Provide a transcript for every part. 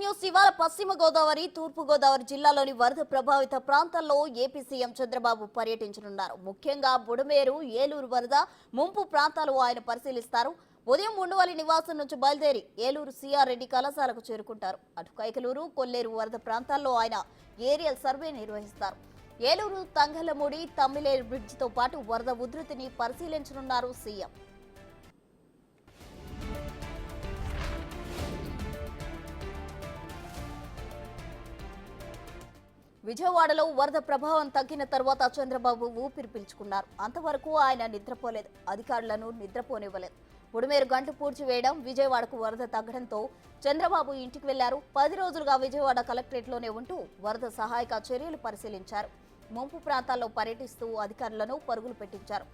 News ఇవాళ పశ్చిమ గోదావరి తూర్పు గోదావరి జిల్లాలోని వరద ప్రభావిత ప్రాంతాల్లో ఏపీ సీఎం చంద్రబాబు పర్యటించనున్నారు. ముఖ్యంగా బుడమేరు, ఏలూరు వరద ముంపు ప్రాంతాలు ఆయన పరిశీలిస్తారు. ఉదయం ఉండవల్లి నివాసం నుంచి బయలుదేరి ఏలూరు సిఆర్ రెడ్డి కళాశాలకు చేరుకుంటారు. అటు కైకలూరు, కొల్లేరు వరద ప్రాంతాల్లో ఆయన ఏరియల్ సర్వే నిర్వహిస్తారు. ఏలూరు తంగలమూడి, తమ్మిలేరు బ్రిడ్జితో పాటు వరద ఉధృతిని పరిశీలించనున్నారు సీఎం. విజయవాడలో వరద ప్రభావం తగ్గిన తర్వాత చంద్రబాబు ఊపిరి పీల్చుకున్నారు. అంతవరకు ఆయన నిద్రపోలేదు, అధికారులను నిద్రపోనివ్వలేదు. బుడమేరు గంట పూడ్చివేయడం, విజయవాడకు వరద తగ్గడంతో చంద్రబాబు ఇంటికి వెళ్లారు. 10 రోజులుగా విజయవాడ కలెక్టరేట్లోనే ఉంటూ వరద సహాయక చర్యలు పరిశీలించారు. ముంపు ప్రాంతాల్లో పర్యటిస్తూ అధికారులను పరుగులు పెట్టించారు.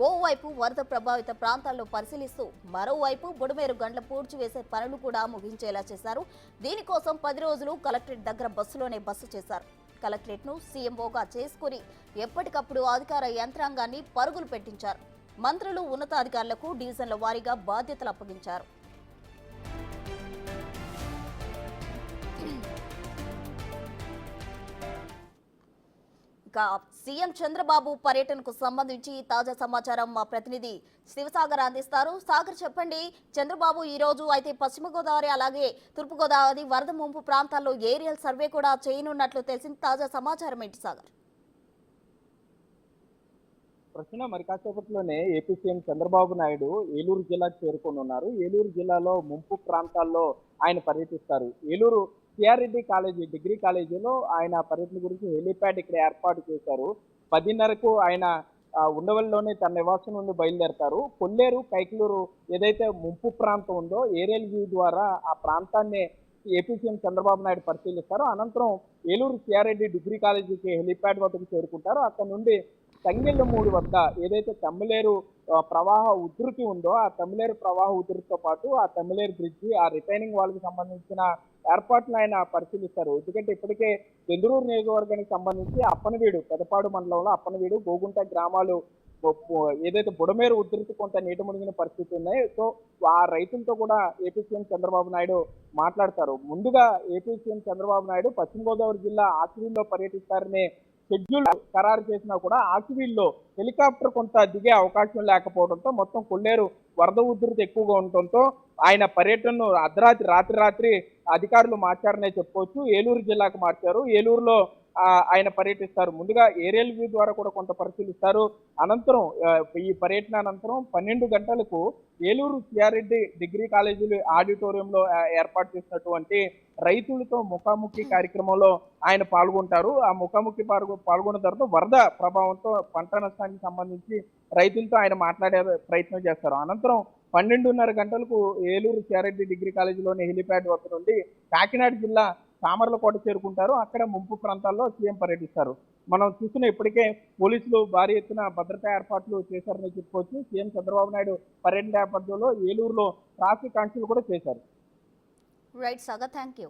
ఓవైపు వరద ప్రభావిత ప్రాంతాల్లో పరిశీలిస్తూ మరోవైపు బుడమేరు గంటల పూడ్చివేసే పనులు కూడా ముగించేలా చేశారు. దీనికోసం 10 రోజులు కలెక్టరేట్ దగ్గర బస్సులోనే బస చేశారు. కలెక్టరేట్ ను సీఎంఓగా చేసుకుని ఎప్పటికప్పుడు అధికార యంత్రాంగాన్ని పరుగులు పెట్టించారు. మంత్రులు, ఉన్నతాధికారులకు డివిజన్ల వారీగా బాధ్యతలు అప్పగించారు. ఇక సీఎం చంద్రబాబు పర్యటనకు సంబంధించి తాజా సమాచారం మా ప్రతినిధి శివసాగర్ అందిస్తారు. సాగర్, చెప్పండి. చంద్రబాబు ఈ రోజు అయితే పశ్చిమ గోదావరి అలాగే తూర్పు గోదావరి వరద ముంపు ప్రాంతాల్లో ఏరియల్ సర్వే కూడా చేయనున్నట్లు తెలిసింది. తాజా సమాచారం ఏంటి సాగర్? ప్రశ్న మరి కాసేపట్లోనే ఏపీ సీఎం చంద్రబాబు నాయుడు ఏలూరు జిల్లాకు చేరుకోనున్నారు. ఏలూరు జిల్లాలో ముంపు ప్రాంతాల్లో ఆయన పర్యటిస్తారు. Eluru CR Reddy college, degree కాలేజీలో ఆయన పర్యటన గురించి హెలీప్యాడ్ ఇక్కడ ఏర్పాటు చేశారు. 10:30కు ఆయన ఉండవల్లిలోనే తన నివాసం నుండి బయలుదేరతారు. కొల్లేరు, కైకలూరు ఏదైతే ముంపు ప్రాంతం ఉందో ఏరియల్ వ్యూ ద్వారా ఆ ప్రాంతాన్ని ఏపీ సీఎం చంద్రబాబు నాయుడు పరిశీలిస్తారు. అనంతరం ఏలూరు సిఆర్ రెడ్డి డిగ్రీ కాలేజీకి హెలీప్యాడ్ వద్దకు చేరుకుంటారు. అక్కడ నుండి తంగెళ్ళమూడి వద్ద ఏదైతే తమ్మిలేరు ప్రవాహ ఉధృతి ఉందో ఆ తమ్మిలేరు ప్రవాహ ఉధృతితో పాటు ఆ తమ్మిలేరు బ్రిడ్జి, ఆ రిటైనింగ్ వాల్కి సంబంధించిన ఏర్పాట్లు ఆయన పరిశీలిస్తారు. ఎందుకంటే ఇప్పటికే చంద్రూరు నియోజకవర్గానికి సంబంధించి అప్పనవీడు, పెదపాడు మండలంలో అప్పనవీడు, గోగుంట గ్రామాలు ఏదైతే బుడమేరు ఉధృతి కొంత నీట మునిగిన పరిస్థితి ఉన్నాయి. సో ఆ రైతులతో కూడా ఏపీ సీఎం చంద్రబాబు నాయుడు మాట్లాడతారు. ముందుగా ఏపీ సీఎం చంద్రబాబు నాయుడు పశ్చిమ గోదావరి జిల్లా ఆకివీల్లో పర్యటిస్తారనే షెడ్యూల్ ఖరారు చేసినా కూడా ఆకివీల్లో హెలికాప్టర్ కొంత దిగే అవకాశం లేకపోవడంతో మొత్తం కొల్లేరు వరద ఉధృతి ఎక్కువగా ఉండటంతో ఆయన పర్యటనను రాత్రి అధికారులు మార్చారనే చెప్పుకోవచ్చు. ఏలూరు జిల్లాకు మార్చారు. ఏలూరులో ఆయన పర్యటిస్తారు. ముందుగా ఏరియల్ వ్యూ ద్వారా కూడా కొంత పరిశీలిస్తారు. అనంతరం ఈ పర్యటన అనంతరం 12 గంటలకు Eluru CR Reddy degree college ఆడిటోరియంలో ఏర్పాటు చేసినటువంటి రైతులతో ముఖాముఖి కార్యక్రమంలో ఆయన పాల్గొంటారు. ఆ ముఖాముఖి పాల్గొన్న తర్వాత వరద ప్రభావంతో పంట నష్టానికి సంబంధించి రైతులతో ఆయన మాట్లాడే ప్రయత్నం చేస్తారు. అనంతరం 12:30 గంటలకు ఏలూరు సిఆర్ రెడ్డి డిగ్రీ కాలేజీలోని హెలిప్యాడ్ వద్ద నుండి కాకినాడ జిల్లా సామర్లకోట చేరుకుంటారు. అక్కడ ముంపు ప్రాంతాల్లో సీఎం పర్యటిస్తారు. మనం చూస్తున్న ఇప్పటికే పోలీసులు భారీ ఎత్తున భద్రతా ఏర్పాట్లు చేశారని చెప్పుకోవచ్చు. సీఎం చంద్రబాబు నాయుడు పర్యటన నేపథ్యంలో ఏలూరులో ట్రాఫిక్ ఆంక్షలు కూడా చేశారు. Right Sagar, thank you.